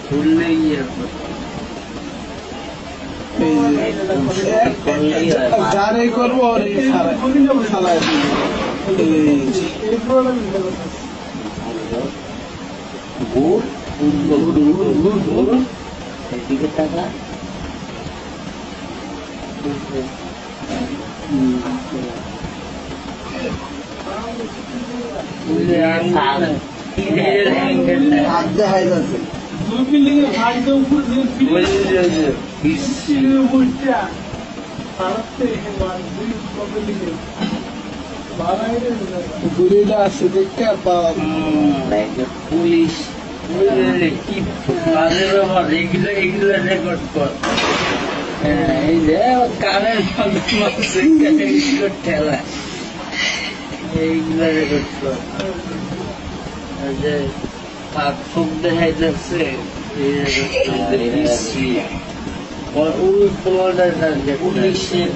খুললেই যারাই করবো ওর সালায় এদিকে টাকা গুলিটা আছে দেখতে পুলিশ কি বাজে ব্যাপার এগুলো এগুলো রেকর্ড কর এই যে কানের মাঝে ঠেলা এইগুলো রেকর্ড কর যে পাক ফুক দেখাই যাচ্ছে পুলিশের